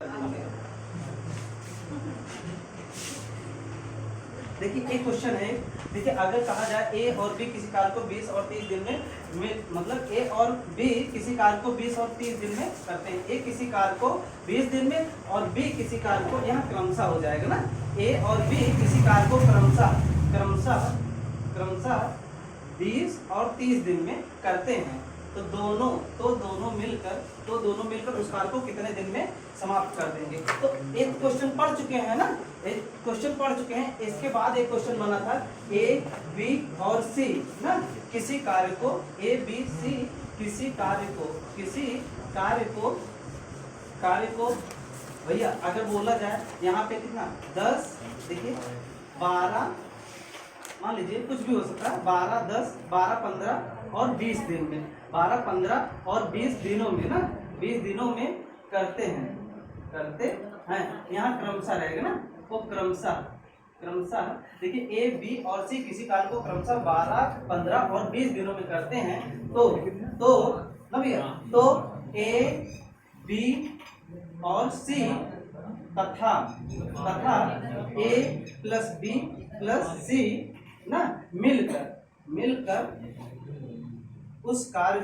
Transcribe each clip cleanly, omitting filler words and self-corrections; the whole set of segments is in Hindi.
देखिए एक क्वेश्चन है। देखिए अगर कहा जाए ए और बी किसी कार्य को 20 और 30 दिन में मतलब ए और बी किसी कार्य को 20 और 30 दिन में करते हैं। ए किसी कार्य को 20 दिन में और बी किसी कार्य को, यहाँ क्रमशः हो जाएगा ना, ए और बी किसी कार्य को क्रमशः 20 और 30 दिन में करते हैं। तो दोनों मिलकर उस कार्य को कितने दिन में समाप्त कर देंगे। तो एक क्वेश्चन पढ़ चुके हैं ना, इसके बाद एक क्वेश्चन बना था ए बी और सी ना, किसी कार्य को ए बी सी किसी कार्य को भैया अगर बोला जाए यहाँ पे कितना 10, देखिए 12, मान लीजिए कुछ भी हो सकता है, 12, 10, 12, 15 और 20 दिन में, 12, 15 और 20 दिनों में ना, 20 दिनों में करते हैं यहाँ क्रमशः रहेगा ना, वो क्रमशः देखिए ए बी और सी किसी कार्य को क्रमशः 12, 15 और 20 दिनों में करते हैं। तो ना भैया, तो ए बी और सी तथा ए प्लस बी प्लस सी ना मिलकर उस कार्य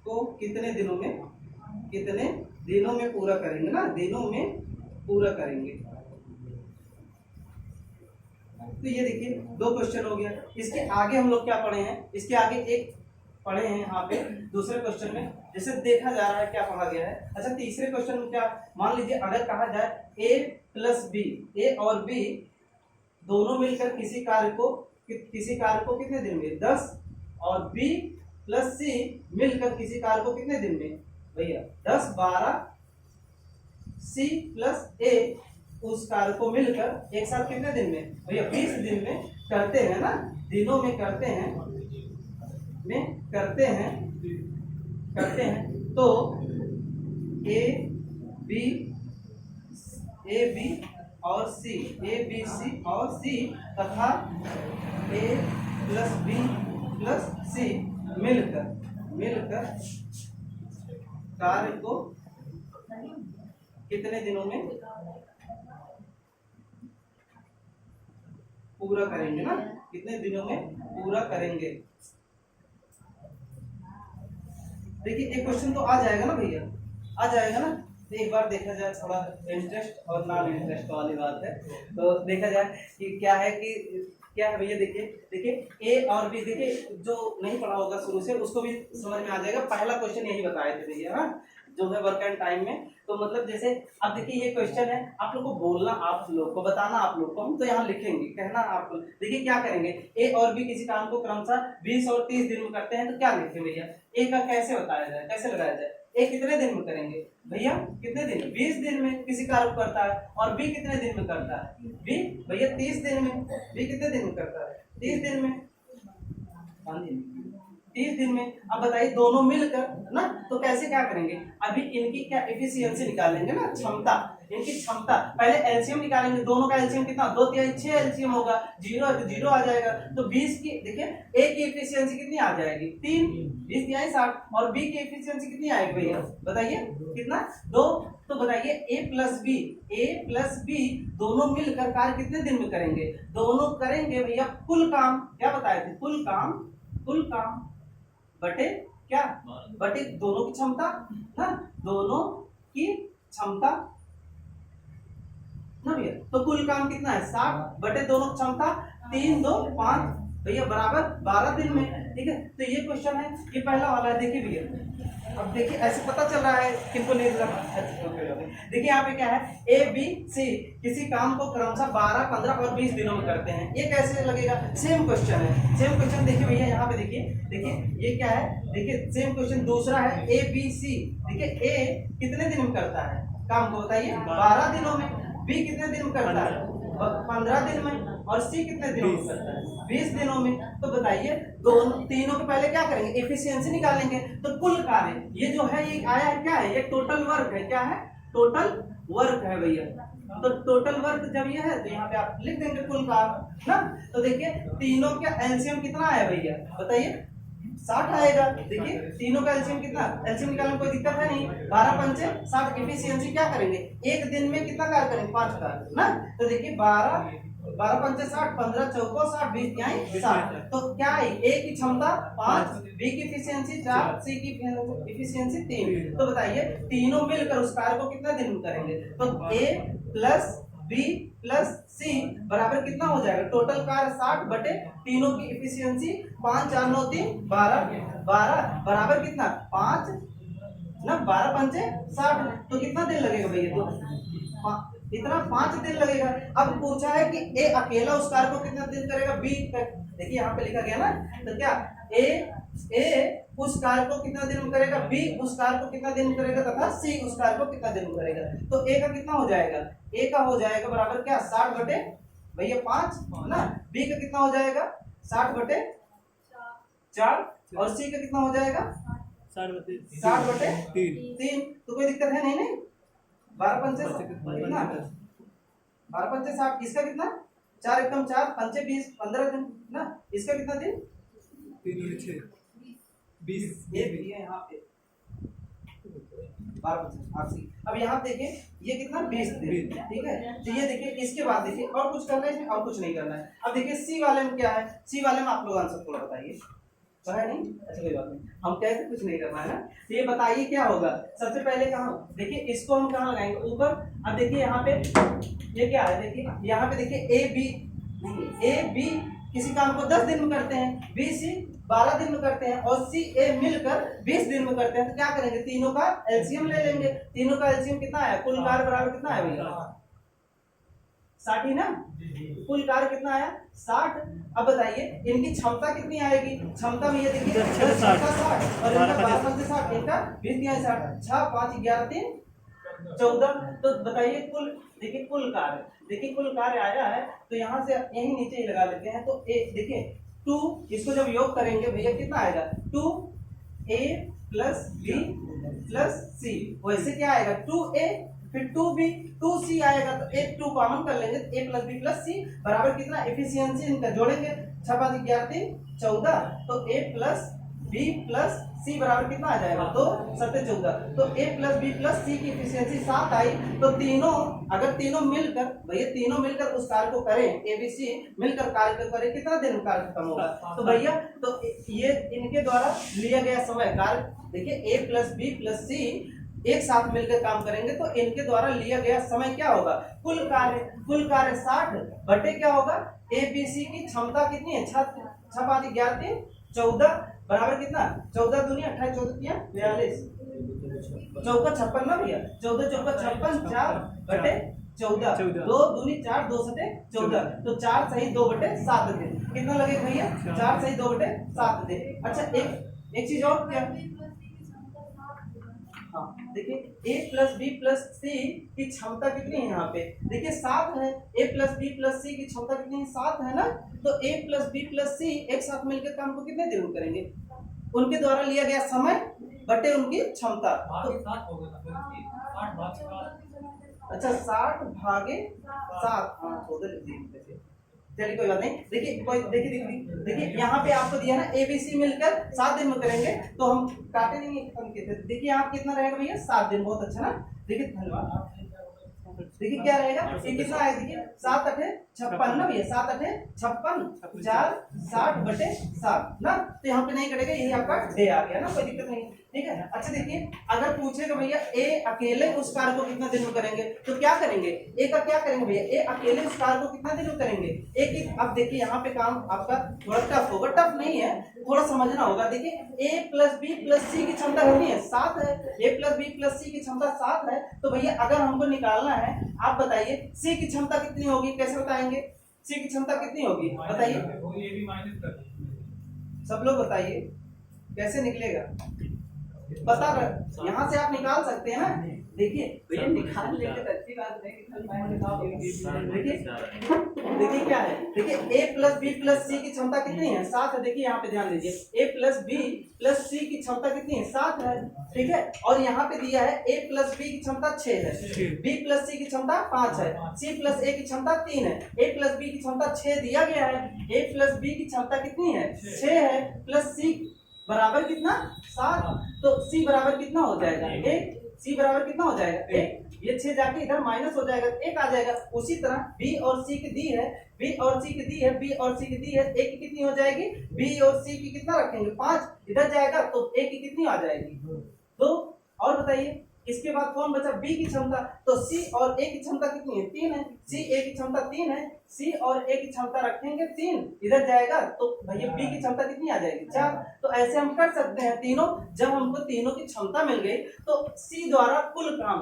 को कितने दिनों में पूरा करेंगे ना, दिनों में पूरा करेंगे। तो ये देखिए दो क्वेश्चन हो गया। इसके आगे हम लोग क्या पढ़े हैं, इसके आगे एक पढ़े हैं यहाँ पे दूसरे क्वेश्चन में, जैसे देखा जा रहा है क्या पढ़ा गया है। अच्छा तीसरे क्वेश्चन में क्या, मान लीजिए अगर कहा जाए ए प्लस बी, ए और बी दोनों मिलकर किसी कार्य को कितने दिन में 10 और बी प्लस सी मिलकर किसी कार्य को कितने दिन में भैया 10, 12 सी प्लस ए उस कार्य को मिलकर एक साथ कितने दिन में भैया 20 दिन में करते हैं ना, दिनों में करते हैं। तो ए बी और सी, ए बी सी और सी तथा ए प्लस बी प्लस सी मिलकर कार्य को कितने दिनों में पूरा करेंगे ना, कितने दिनों में पूरा करेंगे। देखिए एक क्वेश्चन तो आ जाएगा ना भैया, आ जाएगा ना। तो एक बार देखा जाए, थोड़ा इंटरेस्ट और नॉन इंटरेस्ट वाली बात है, तो देखा जाए कि क्या है भैया। देखिए ए और बी, देखिए जो नहीं पढ़ा होगा शुरू से उसको भी समझ में आ जाएगा। पहला क्वेश्चन यही बताए थे भैया, हाँ, जो है वर्क एंड टाइम में। तो मतलब जैसे अब देखिए ये क्वेश्चन है, आप लोग को बोलना, आप लोग को बताना, आप लोग को हम तो यहाँ लिखेंगे, कहना आप लोग। देखिए क्या करेंगे, ए और बी किसी काम को क्रमशः 20 और 30 दिन में करते हैं। तो क्या लिखें भैया, ए का कैसे बताया जाए, कैसे लगाया जाए। ए कितने दिन में करेंगे भैया, कितने दिन, 20 दिन में किसी कार्य को करता है। और बी कितने दिन में करता है, बी भैया 30 दिन में। बी कितने दिन में करता है, 30 दिन में, 30 दिन में। अब बताइए दोनों मिलकर ना, तो कैसे क्या करेंगे, अभी इनकी क्या एफिशिएंसी निकालेंगे ना, क्षमता, इनकी क्षमता। पहले एलसीएम निकालेंगे, दोनों का एलसीएम कितना, 2 3 6 एलसीएम होगा, 0 है तो 0 आ जाएगा। तो 20 की, देखिए ए की एफिशिएंसी कितनी आ जाएगी, 3, 20 तिहाई 60। और बी की एफिशिएंसी कितनी आएगी भैया, बताइए कितना, 2। तो बताइए ए प्लस बी दोनों मिलकर कार्य कितने दिन में करेंगे, दोनों करेंगे भैया कुल काम, क्या बताए थे, कुल काम बटे क्या, बटे दोनों की क्षमता ना, दोनों की क्षमता ना भैया। तो कुल काम कितना है 60 बटे दोनों क्षमता, 3, 2, 5 भैया बराबर 12 दिन में। ठीक है, तो ये क्वेश्चन है, ये पहला वाला है। देखिए भैया, अब देखिए ऐसे पता चल रहा है किनको नहीं देखिए यहाँ पे क्या है, ए बी सी किसी काम को क्रमशः 12, 15 और 20 दिनों में करते हैं। ये कैसे लगेगा, सेम क्वेश्चन है, सेम क्वेश्चन। देखिए भैया यहाँ पे देखिए ये क्या है, देखिए सेम क्वेश्चन दूसरा है, ए बी सी। देखिए ए कितने दिन में करता है काम को, बताइए 12 दिनों में। बी कितने दिन में करता है, 15 दिन में। और सी कितने दिनों में करता है, 20 दिनों में। तो बताइए तीनों के पहले क्या करेंगे, एफिशिएंसी निकालेंगे। तो कुल कार्य ये जो है, ये आया है क्या है, ये टोटल वर्क है, क्या है, टोटल वर्क है भैया। तो टोटल वर्क जब ये है तो यहाँ पे आप लिख देंगे कुल काम ना। तो देखिए तीनों का एलसीएम कितना आया भैया, बताइए 60 आएगा। देखिए तीनों का एलसीएम कितना, एलसीएम निकालने में कोई दिक्कत है नहीं। 12 पंचे 60, एफिशिएंसी क्या करेंगे, एक दिन में कितना कार्य करेंगे, 5 कार्य ना। तो देखिए 12 पंचे 60, 15 चौको 60, 20 क्या है 60। तो क्या है, ए की क्षमता 5, बी की एफिशिएंसी 4, सी की एफिशिएंसी 3। तो बताइए तीनों मिलकर उस कार्य को कितना दिन में करेंगे। तो ए प्लस बी प्लस सी बराबर कितना हो जाएगा, टोटल कार्य 60 बटे तीनों की एफिशिएंसी 5 4 9 3 12 बराबर कितना 5 ना, 12 पंचे 60। तो कितना दिन लगेगा भैया, तो इतना 5 दिन लगेगा। अब पूछा है कि ए अकेला उस कार्य को कितना दिन करेगा, बी देखिए यहाँ पे लिखा गया ना। तो क्या ए उस कार्य को कितना दिन में करेगा, बी उस कार्य को कितना दिन में करेगा, तथा सी उस कार्य को कितना दिन में करेगा। तो ए का कितना हो जाएगा, ए का हो जाएगा बराबर क्या 60 बटे भैया 5 ना, बी का कितना हो जाएगा 60 बटे 4, और सी का कितना हो जाएगा 60 बटे 3। तो कोई दिक्कत है नहीं। 12 पंचे कितना, 12 पंचे 60, इसका कितना 4 एकम 4 पंचे 20, 15 दिन ना। इसका कितना दिन 20 ये भी है यहाँ पे 12 पंचे। अब यहाँ देखिए ये कितना 20 दिन, ठीक है। तो ये देखिए इसके बाद देखिए और कुछ करना है इसमें, और कुछ नहीं करना है। अब देखिए सी वाले में क्या है, सी वाले में आप लोग आंसर थोड़ा बताइए, है नहीं, अच्छा कोई बात नहीं, हम कहते कुछ नहीं करना है ना। तो ये बताइए क्या होगा, सबसे पहले कहाँ देखिए इसको हम कहाँ लगाएंगे, ऊपर। अब देखिए यहाँ पे ये क्या है, देखिए यहाँ पे देखिए ए बी किसी काम को 10 दिन में करते हैं, बी सी 12 दिन में करते हैं, और सी ए मिलकर 20 दिन में करते हैं। तो क्या करेंगे, तीनों का एलसीएम ले लेंगे। तीनों का एलसीएम कितना है, कुल कार्य बराबर कितना है भैया 60 ही ना, कुल कार्य कितना आया 60। अब बताइए इनकी क्षमता कितनी आएगी, क्षमता में ये देखिए 60 और इनका 12 पंचे 60, इनका 20 दिया 60, 6 5 11 3 14। तो बताइए कुल, देखिए कुल कार्य, देखिए कुल कार्य आया है। तो यहाँ से यही नीचे ही लगा लेते हैं। तो ए देखिए 2, इसको जब योग करेंगे भैया कितना आएगा 2a प्लस बी प्लस सी, वैसे क्या आएगा 2a फिर 2b 2c आएगा। तो एक 2 कॉमन कर लेंगे, a प्लस बी प्लस सी बराबर कितना, एफिशिएंसी इनका जोड़ेंगे 6 5 11 3 14। तो a प्लस बी प्लस सी बराबर कितना आ जाएगा 2 7 14। तो a प्लस बी प्लस सी की एफिशिएंसी 7 आई। तो तीनों अगर तीनों मिलकर भैया तीनों मिलकर उस कार्य को करें, ए बी सी मिलकर कार्य करें, कितना दिन कार्य खत्म होगा। तो भैया तो ये इनके द्वारा लिया गया समय कार्य, देखिए a प्लस बी प्लस सी एक साथ मिलकर काम करेंगे तो इनके द्वारा लिया गया समय क्या होगा, कुल कार्य 60 बटे क्या होगा, ए बी सी की क्षमता कितनी है 6 5 11 3 14 बराबर कितना 14 दूनी 28 14 42 चौका 56 ना भैया, 14 चौका 56 4 बटे 14 2 दूनी 4 2 सटे 14। तो 4 सही 2 बटे 7 दिन कितना लगेगा भैया 4 सही 2 बटे 7 दिन। अच्छा एक चीज और क्या, हाँ देखिए a प्लस बी प्लस सी की क्षमता कितनी है, यहाँ पे देखिए 7 है। a प्लस बी प्लस सी की क्षमता कितनी है 7 है ना। तो a प्लस बी प्लस सी एक साथ मिलकर काम को कितने दिन में करेंगे, उनके द्वारा लिया गया समय बटे उनकी क्षमता। अच्छा 60 भागे 7, हाँ 14 चलिए कोई बात नहीं। देखिए यहाँ पे आपको दिया ना एबीसी मिलकर 7 दिन में करेंगे, तो हम काटे नहीं। देखिए यहाँ कितना रहेगा भैया 7 दिन, बहुत अच्छा ना। देखिए धन्यवाद। देखिए क्या रहेगा, ये कितना है, देखिए 7 8 56 ना भैया, 7 8 56 4 60 बटे 7 ना। तो यहाँ पे नहीं कटेगा, यही आपका डे आ गया ना, कोई दिक्कत नहीं, ठीक है। अच्छा देखिए अगर पूछेगा भैया ए अकेले उस कार्य को कितना दिन में करेंगे, तो क्या करेंगे, ए का क्या करेंगे भैया, ए अकेले उस कार्य को कितना दिन में करेंगे। एक अब देखिए यहाँ पे काम आपका थोड़ा टफ होगा, टफ नहीं है, थोड़ा समझना होगा। देखिए a प्लस बी प्लस सी की क्षमता कितनी है 7 है, a प्लस बी प्लस सी की क्षमता 7 है। तो भैया अगर हमको निकालना है, आप बताइए सी की क्षमता कितनी होगी, कैसे बताएंगे, सी की क्षमता कितनी होगी बताइए, सब लोग बताइए कैसे निकलेगा, बता रहे यहाँ से आप निकाल सकते हैं ना। देखिए भैया निकाल लेंगे तो अच्छी बात है। देखिए क्या है, देखिए a प्लस बी प्लस सी की क्षमता कितनी है 7 है। देखिए यहाँ पे ध्यान दीजिए, a प्लस बी प्लस सी की क्षमता कितनी है 7 है, ठीक है। और यहाँ पे दिया है a प्लस बी की क्षमता 6 है, b प्लस सी की क्षमता 5 है, c प्लस a की क्षमता 3 है, a प्लस बी की क्षमता 6 दिया गया है, a प्लस बी की क्षमता कितनी है 6 है, प्लस c बराबर कितना 7, तो C बराबर कितना हो जाएगा 1, C बराबर कितना हो जाएगा 1, ये 6 जाके इधर माइनस हो जाएगा 1 आ जाएगा। उसी तरह B और C की दी है, B और C की दी है, B और C की दी है, A की कितनी हो जाएगी, B और C की कितना रखेंगे 5, इधर जाएगा तो A की कितनी आ जाएगी 2। और बताइए इसके बाद कौन बचा B की क्षमता, तो C और A की क्षमता कितनी है 3 है, C A की क्षमता 3 है, C और A की क्षमता रखेंगे 3, इधर जाएगा तो भैया B की क्षमता कितनी आ जाएगी 4। तो ऐसे हम कर सकते हैं तीनों। जब हमको तीनों की क्षमता मिल गई तो C द्वारा कुल काम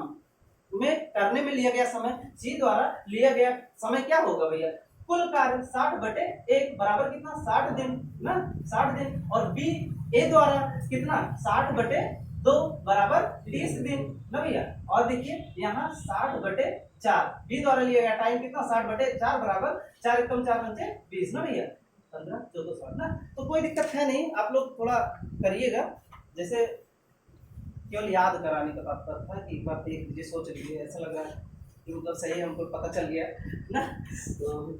में करने में लिया गया समय, C द्वारा लिया गया समय क्या होगा भैया, कुल कार्य 60/1 बराबर कितना 60 दिन ना, 60 दिन। और B A द्वारा कितना 60/2 बराबर 30 दिन ना भैया। और देखिए यहाँ 60/4 B द्वारा लिया गया टाइम कितना 60/4 बराबर 4 एकम 4 पंचे 20 ना भैया, 15 14 60 ना। तो कोई दिक्कत है नहीं, आप लोग थोड़ा करिएगा, जैसे केवल याद कराने का बात था कि एक बार देख लीजिए, सोच लीजिए, ऐसा लग रहा है कि मतलब सही हमको पता चल गया ना। तो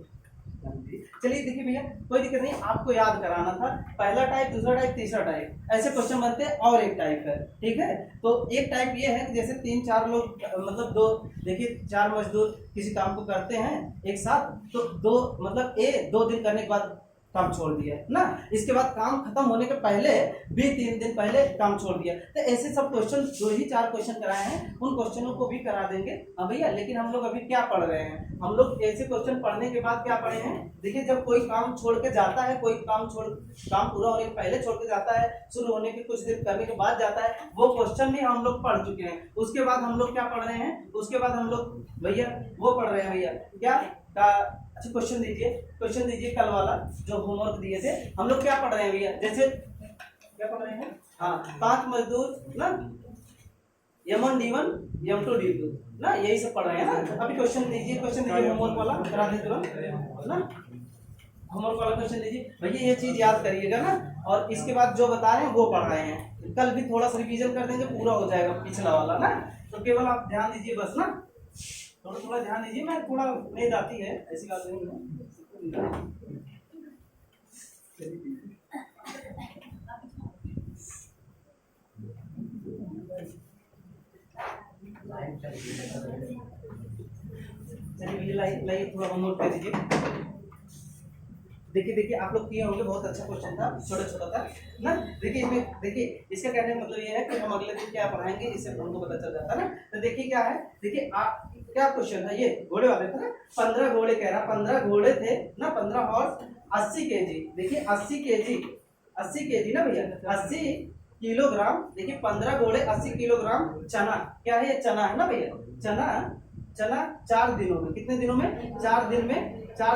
चलिए देखिए भैया कोई दिक्कत नहीं, आपको याद कराना था पहला टाइप, दूसरा टाइप, तीसरा टाइप, ऐसे क्वेश्चन बनते हैं। और एक टाइप है, ठीक है, तो एक टाइप ये है कि जैसे 3-4 लोग मतलब दो, देखिए 4 मजदूर किसी काम को करते हैं एक साथ, तो दो मतलब A 2 दिन करने के बाद काम छोड़ दिया ना, इसके बाद काम खत्म होने के पहले भी 3 दिन पहले काम छोड़ दिया। तो ऐसे सब क्वेश्चन, जो ही 4 क्वेश्चन कराए हैं उन क्वेश्चनों को भी करा देंगे। हाँ भैया, लेकिन हम लोग अभी क्या पढ़ रहे हैं, हम लोग ऐसे क्वेश्चन पढ़ने के बाद क्या पढ़े हैं, देखिए जब कोई काम छोड़ के जाता है, कोई काम पूरा होने के पहले छोड़ के जाता है, शुरू होने के कुछ दिन करने के बाद जाता है, वो क्वेश्चन भी हम लोग पढ़ चुके हैं। उसके बाद हम लोग क्या पढ़ रहे हैं, उसके बाद हम लोग भैया वो पढ़ रहे हैं भैया क्या, अच्छा क्वेश्चन दीजिए कल वाला जो होमवर्क दिए थे, हम लोग क्या पढ़ रहे हैं भैया, जैसे क्या पढ़ रहे हैं, हाँ 5 मजदूर ना, M1 D1 M2 D2 ना, यही सब पढ़ रहे हैं ना। अभी क्वेश्चन दीजिए होमवर्क वाला करा दे तुरंत ना, होमवर्क वाला क्वेश्चन दीजिए भैया, ये चीज याद करिएगा ना। और इसके बाद जो बता रहे हैं वो पढ़ रहे हैं, कल भी थोड़ा सा रिवीजन कर देंगे, पूरा हो जाएगा पिछला वाला ना। तो केवल आप ध्यान दीजिए बस ना, थोड़ा ध्यान दीजिए, मैं थोड़ा नींद आती है, ऐसी बात नहीं है। चलिए लाइए थोड़ा होमवर्क कर दीजिए। देखिए आप लोग किए होंगे, बहुत अच्छा क्वेश्चन था, छोटा था ना। देखिए इसमें देखिए इसका कहने का मतलब ये है कि हम अगले दिन क्या पढ़ाएंगे इससे हमको पता चल जाता है ना। तो देखिए क्या है, देखिए आप क्या क्वेश्चन था, ये घोड़े वाले थे ना, 15 घोड़े कह रहा, 15 घोड़े थे ना, 15 हॉर्स 80 kg, देखिए 80 kg ना भैया, 80 किलोग्राम। देखिए 15 घोड़े 80 किलोग्राम चना, क्या है ये चना है ना भैया, चना 4 दिनों में, कितने दिनों में 4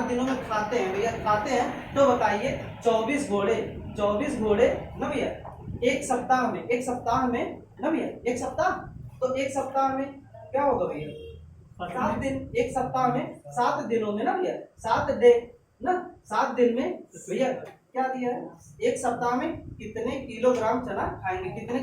दिनों में खाते हैं भैया, खाते हैं। तो बताइए 24 घोड़े ना भैया एक सप्ताह में ना भैया, एक सप्ताह, तो एक सप्ताह में क्या होगा भैया 7 दिन, एक सप्ताह में 7 दिनों में ना भैया 7 डे ना, 7 दिन में भैया क्या दिया है, एक सप्ताह में कितने किलोग्राम चना खाएंगे, कितने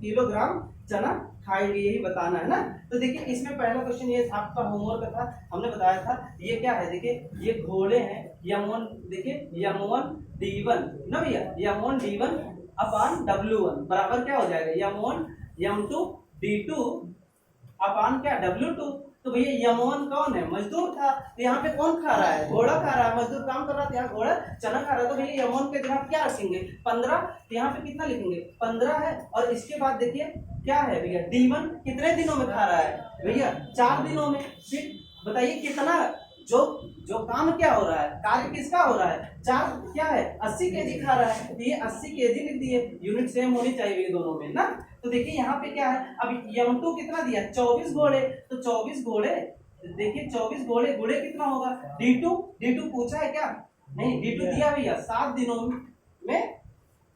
किलोग्राम चना खाएंगे, यही बताना है ना। तो देखिए इसमें पहला क्वेश्चन ये आपका होमवर्क था, हमने बताया था ये क्या है, देखिए ये घोड़े हैं M1, देखिए M1 D1 ना भैया, M1 D1 अपान W1 बराबर क्या हो जाएगा, M1 M2 D2 अपान क्या W2। तो भैया M1 कौन है, मजदूर था, तो यहाँ पे कौन खा रहा है, घोड़ा खा रहा है, मजदूर काम कर रहा था, यहाँ घोड़ा चना खा रहा है। तो भैया M1 के जगह क्या रखेंगे 15, तो यहाँ पे कितना लिखेंगे 15 है। और इसके बाद देखिए क्या है भैया D1 कितने दिनों में खा रहा है भैया 4 दिनों में। फिर बताइए कितना, जो काम क्या हो रहा है, कार्य किसका हो रहा है, 4 क्या है 80 kg खा रहा है, तो ये 80 kg लिख दिए, यूनिट सेम होनी चाहिए दोनों में ना। तो देखिए यहाँ पे क्या है, अब M2 कितना दिया 24 घोड़े, तो 24 घोड़े, देखिए 24 घोड़े, घोड़े कितना होगा D2 पूछा है क्या, नहीं D2 दिया भैया 7 दिनों में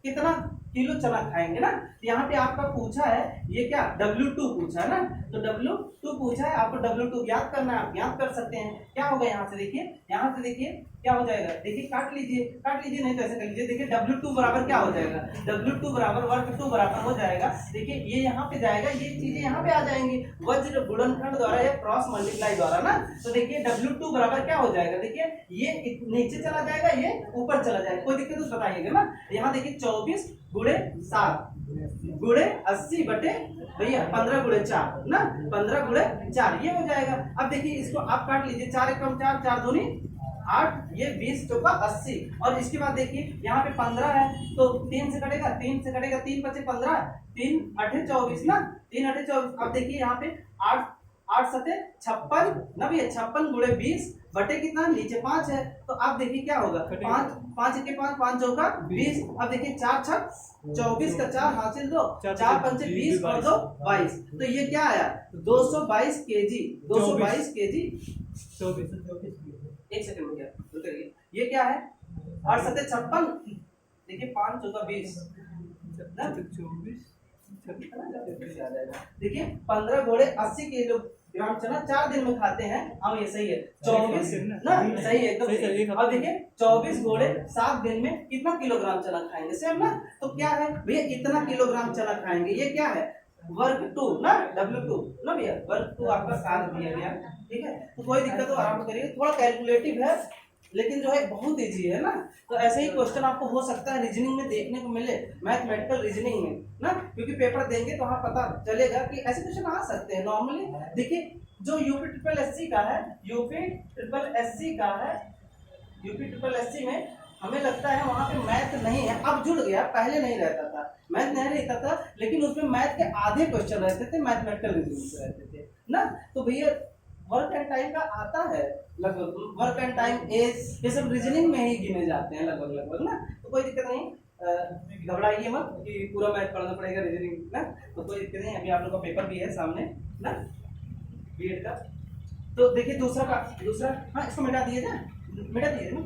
कितना किलो चना खाएंगे ना। तो यहाँ पे आपका पूछा है ये क्या W2 पूछा है ना, तो W2 पूछा है, आपको W2 ज्ञात करना है, आप ज्ञात कर सकते हैं। क्या होगा यहाँ से देखिए क्या हो जाएगा, देखिए काट लीजिए नहीं तो ऐसे कर लीजिए। देखिए W2 बराबर क्या हो जाएगा, W2 बराबर वर्ग 2 बराबर हो जाएगा। देखिए ये यहाँ पे जाएगा, ये चीजें यहाँ पे आ जाएंगी वज्र गुणनखंड द्वारा या क्रॉस मल्टीप्लाई द्वारा ना। तो देखिए W2 बराबर क्या हो जाएगा, देखिए ये नीचे चला जाएगा, ये ऊपर चला जाएगा, कोई दिक्कत तो बताइएगा ना। यहाँ देखिए 24 गुणे 7 गुणे 80 बटे भैया 15 गुणे 4 ना, 15 गुणे 4 ये हो जाएगा। अब देखिए इसको आप काट लीजिए, 4 एकम 4, 4 दूनी 8, ये 20 चौका 80। और इसके बाद देखिए यहाँ पे 15 है तो 3 से कटेगा, 3 से कटेगा, 3 बचे 15, 3 8 24 ना, 3 8 24। अब देखिए यहाँ पे 8 8 सते 56 ना भैया, 56 गुणे 20 बटे कितना, नीचे 5 है तो आप देखिए क्या होगा, 5 5 के 5 5 चौका 20। अब देखिए 4 छक 24 का 4 हासिल 2, 4 पंचे 20 और 2 22, तो ये क्या आया 222 केजी, 222 केजी। एक सेकंड हो गया, रुकिए, ये क्या है 8 सते 56, देखिए 5 चौका 20 ना 24, देखिए 15 घोड़े 80 किलोग्राम चना 4 दिन में खाते हैं। हाँ ये सही है, 24 ना, सही है एकदम सही। अब देखिए 24 घोड़े 7 दिन में कितना किलोग्राम चना खाएंगे, सेम ना। तो क्या है भैया, इतना किलोग्राम चना खाएंगे, ये क्या है वर्ग 2 ना, W2 ना भैया, वर्ग 2 आपका साथ दिया गया, ठीक है। तो कोई दिक्कत हो आराम करिए, थोड़ा कैलकुलेटिव है लेकिन जो है बहुत इजी है ना। तो ऐसे ही क्वेश्चन आपको हो सकता है रीजनिंग में देखने को मिले, मैथमेटिकल रीजनिंग में ना, क्योंकि पेपर देंगे तो वहाँ पता चलेगा कि ऐसे क्वेश्चन आ सकते हैं नॉर्मली। देखिए जो यूपी ट्रिपल एससी का है, यूपी ट्रिपल एससी का है, यूपी ट्रिपल एससी में हमें लगता है वहाँ पे मैथ नहीं है, अब जुड़ गया, पहले नहीं रहता था, मैथ नहीं रहता था, लेकिन उसमें मैथ के आधे क्वेश्चन रहते थे, मैथमेटिकल रीजनिंग रहते थे ना। तो भैया वर्क एंड टाइम का आता है लगभग, वर्क एंड टाइम एज ये सब रीजनिंग में ही गिने जाते हैं लगभग लगभग ना। तो कोई दिक्कत नहीं, घबराइए मत कि पूरा मैथ पढ़ना पड़ेगा रीजनिंग ना, तो कोई दिक्कत नहीं। अभी आप लोग का पेपर भी है सामने ना बीएड का। तो देखिए दूसरा हाँ इसको मिटा दिए ना, मिटा दिए ना,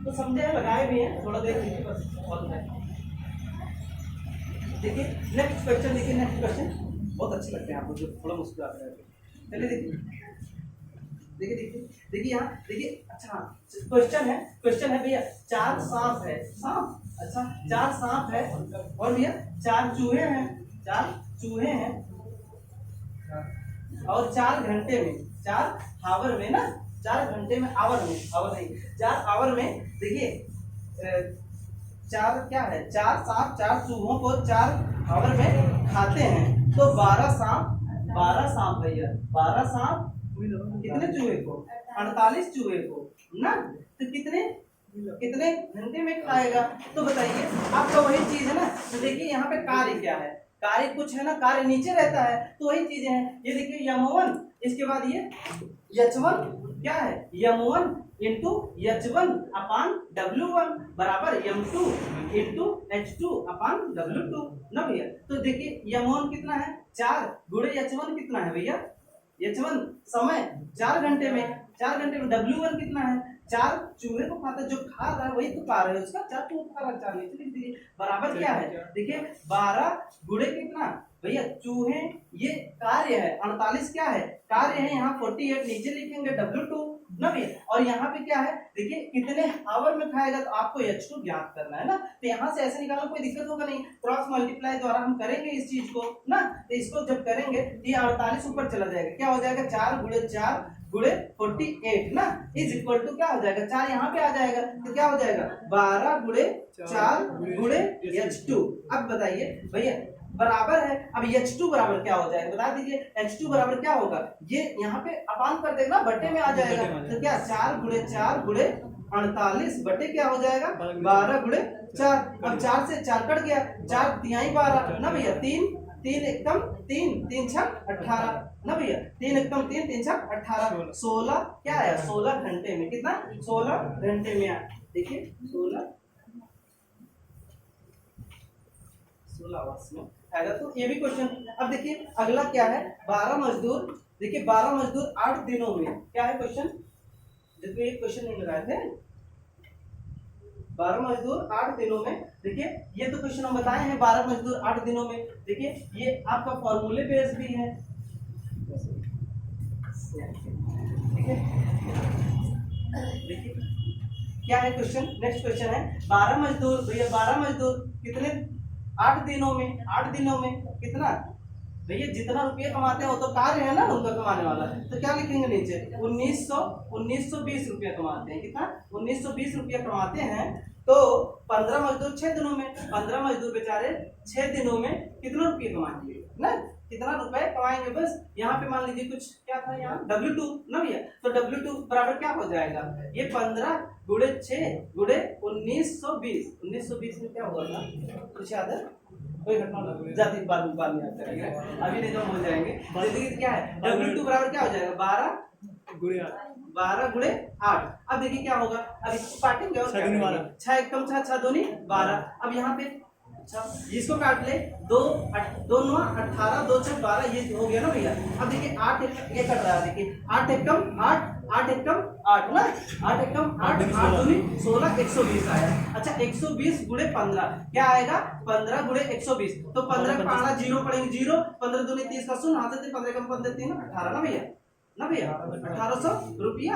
तो समझे हैं, लगाए भी हैं, थोड़ा देर देखिए बस बहुत है। देखिए नेक्स्ट क्वेश्चन, देखिए नेक्स्ट क्वेश्चन बहुत अच्छे लगते हैं आपको, जो थोड़ा मुश्किल आता है। चलिए देखिए देखिए देखिए देखिए यहाँ देखिए, अच्छा क्वेश्चन है भैया, 4 सांप है, सांप, अच्छा 4 सांप है और भैया 4 चूहे हैं, 4 चूहे हैं और 4 घंटे में, 4 आवर में ना, 4 घंटे में, आवर नहीं 4 आवर में देखिए 4 क्या है, 4 सांप 4 चूहों को 4 आवर में खाते हैं, तो 12 सांप भैया, 12 सांप कितने चूहे को, 48 चूहे को ना, तो कितने घंटे में खाएगा। तो बताइए आपका वही चीज है ना। तो देखिए यहाँ पे कार्य क्या है, कार्य कुछ है ना, कार्य नीचे रहता है, तो वही चीजें हैं। ये देखिए यम1, इसके बाद ये h1 क्या है, यम1 इंटू h1 अपान w1 बराबर m2 इंटू h2 अपान w2 ना भैया। तो देखिए यम1 कितना है 4 गुणे h1 कितना है भैया, h1 समय 4 घंटे में, 4 घंटे में w1 कितना है, 4 चूहे को खाता, जो खा रहा है वही तो खा रहा है, उसका 4 चूहे खा रहा है, 4 नीचे लिख दीजिए, बराबर क्या है देखिए 12 गुणे कितना भैया, चूहे ये कार्य है, 48 क्या है कार्य है, यहाँ 48 नीचे लिखेंगे w2 ना भैया। और यहाँ पे क्या है देखिए कितने आवर में खाएगा, तो आपको h2 ज्ञात करना है ना। तो यहाँ से ऐसे निकालना कोई दिक्कत होगा नहीं, क्रॉस मल्टीप्लाई द्वारा हम करेंगे इस चीज को ना। तो इसको जब करेंगे ये 48 ऊपर चला जाएगा, क्या हो जाएगा 4 गुणे 4 गुणे 48 ना, इज इक्वल टू क्या हो जाएगा, 4 यहाँ पे आ जाएगा, तो क्या हो जाएगा 12 गुणे 4 गुणे h2। अब बताइए भैया बराबर है, अब h2 बराबर क्या हो जाएगा बता दीजिए, h2 बराबर क्या होगा, ये यहाँ पे अपान कर देगा, बटे में आ जाएगा, तो क्या 4 गुणे 48 बटे क्या हो जाएगा 12 गुणे 4। अब 4 से 4 कट गया, 4 तिहाई 12 ना भैया, 3 एकम 3 छक 18 ना भैया, 3 एकम 3 छक 18, 16 क्या आया 16 घंटे में, कितना 16 घंटे में आया, देखिए 16 आवर्स में आएगा। तो ये भी क्वेश्चन। अब देखिए अगला क्या है, 12 मजदूर, देखिए 12 मजदूर 8 दिनों में, क्या है क्वेश्चन, जिसमें एक क्वेश्चन नहीं लगाए थे, 12 मजदूर 8 दिनों में, देखिए ये तो क्वेश्चन हम बताए हैं 12 मजदूर 8 दिनों में, देखिए ये आपका फॉर्मूले बेस भी है, ठीक है। देखिए क्या है क्वेश्चन, नेक्स्ट क्वेश्चन है 12 मजदूर, भैया 12 मजदूर कितने 8 दिनों में कितना भैया, जितना रुपये कमाते हैं वो तो कार्य है ना उनका कमाने वाला, तो क्या लिखेंगे नीचे 1920 रुपया कमाते हैं, कितना 1920 रुपया कमाते हैं, तो 15 मजदूर 6 दिनों में, 15 मजदूर बेचारे 6 दिनों में कितना रुपये कमाएंगे ना, कितना रुपए कमाएंगे। बस यहाँ पे मान लीजिए कुछ क्या था यहाँ W2 ना भैया, तो W2 बराबर क्या हो जाएगा, ये 15 गुणे 6 गुणे 1920, 1920 में क्या हुआ था कुछ याद है, कोई घटना जाती बाद में याद करेंगे, अभी नहीं तो भूल जाएंगे। देखिए क्या है W2 बराबर क्या हो जाएगा 12 गुणे 8। अब देखिए क्या होगा, अब इसको काटेंगे और 6 एकम 6 6 दूनी 12। अब यहाँ पे अच्छा इसको काट ले, 2 2 9 18 2 6 12, ये हो गया ना भैया। अब देखिए 8 ये कट रहा है, देखिए 8 एकम 8 8 एकम 8 ना, 8 एकम 8 8 दूनी 16 120 आया। अच्छा 120 गुणे 15 क्या आएगा, 15 गुणे 120, तो 15 का पढ़ना जीरो पड़ेंगे, जीरो 15 दूनी 30 का शून्य, हाथ से 15 कम 15 3 18 ना भैया, ना भैया 1800 रुपया।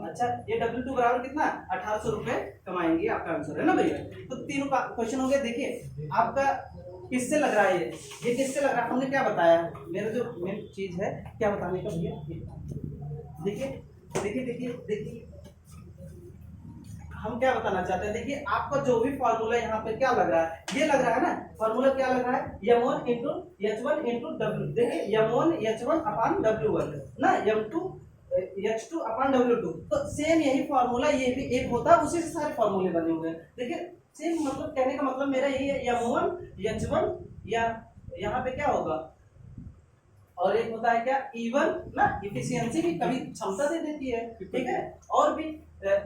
अच्छा ये W2 बराबर कितना 1800 रुपए कमाएंगे, आपका आंसर है ना भैया। तो तीनों का क्वेश्चन हो गया। देखिए आपका किससे लग रहा है, ये किससे लग रहा है, हमने क्या बताया, मेरा जो मेन चीज है क्या बताने का भैया, देखिए देखिए देखिए देखिए हम क्या बताना चाहते हैं। देखिए आपका जो भी फॉर्मूला यहाँ पे क्या लग रहा है, ये लग रहा है ना, फॉर्मूला क्या लग रहा है m1 into h1 into w। देखिए m1 h1 अपान w1 ना, m2 h2 अपान w2, तो सेम यही फॉर्मूला ये भी एक होता है, उसी से सारे फॉर्मूले बने हुए हैं। देखिए सेम मतलब कहने का मतलब मेरा यही है, m1 h1 या यहाँ पे क्या होगा, और एक होता है क्या E1 ना, इफिशियंसी भी कभी क्षमता दे देती है, ठीक है, और भी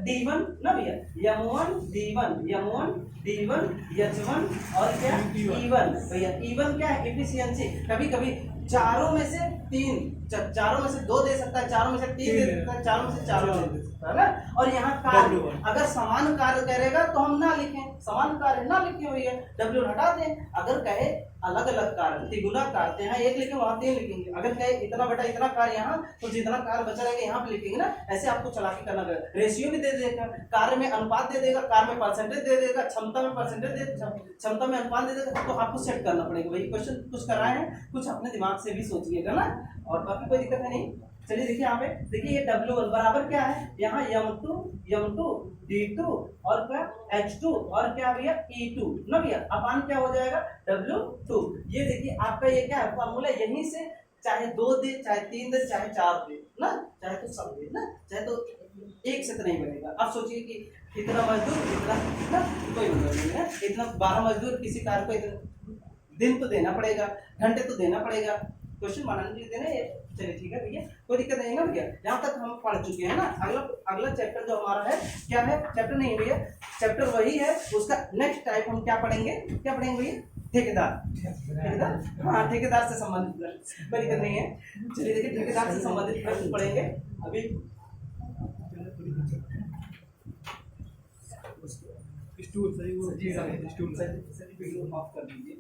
D1 ना भैया, M1 D1 M1 D1 H1 और क्या E1 भैया, E1 क्या है इफिशियंसी, कभी कभी चारों में से 3, चारों में से 2 दे सकता है, चारों में से 3 दे सकता है, चारों में से 4 दे सकता है ना। और यहाँ कार्य अगर समान कार्य करेगा तो हम ना लिखें, समान कार्य ना लिखे भैया, W हटा दें। अगर कहे अलग अलग कार्य तिगुना कार्य यहाँ 1 लिखे वहां 3 लिखेंगे, अगर कहे इतना बटा इतना कार्य यहाँ, तो जितना कार्य बचा रहेगा यहाँ पे लिखेंगे ना। ऐसे आपको चालाकी करना पड़ेगा, रेशियो भी दे देगा, कार्य में अनुपात दे देगा, कार्य में परसेंटेज दे देगा, क्षमता में परसेंटेज दे, क्षमता में अनुपात दे देगा, तो आपको सेट करना पड़ेगा भाई। क्वेश्चन कुछ कराए हैं, कुछ अपने दिमाग से भी सोचिएगा ना, और बाकी कोई दिक्कत है नहीं। चलिए देखिए यहाँ पे देखिए ये W1 बराबर क्या है, यहाँ M2 D2 और क्या H2 और क्या भैया E2 ना भैया, अपान क्या हो जाएगा W2। ये देखिए आपका ये क्या है फॉर्मूला, यहीं से चाहे 2 दे, चाहे 3 दे, चाहे 4 दे ना, चाहे तो सब दे ना, चाहे तो एक से तो नहीं बनेगा। अब सोचिए कि इतना मजदूर इतना ना, कोई मतलब नहीं है, इतना 12 मजदूर किसी कार्य को इतना दिन तो देना पड़ेगा, घंटे तो देना पड़ेगा, क्वेश्चन बनाने के लिए देना है। चलिए ठीक है भैया, कोई दिक्कत नहीं ना भैया, यहाँ तक हम पढ़ चुके हैं ना। अगला चैप्टर जो हमारा है क्या है, चैप्टर नहीं भैया, चैप्टर वही है, उसका नेक्स्ट टाइप हम क्या पढ़ेंगे, क्या पढ़ेंगे भैया, ठेकेदार, हाँ ठेकेदार से संबंधित, कोई दिक्कत नहीं है। चलिए देखिए ठेकेदार से संबंधित प्रश्न पढ़ेंगे अभी। स्टूल सही, वो स्टूल सही, वीडियो ऑफ कर दीजिए।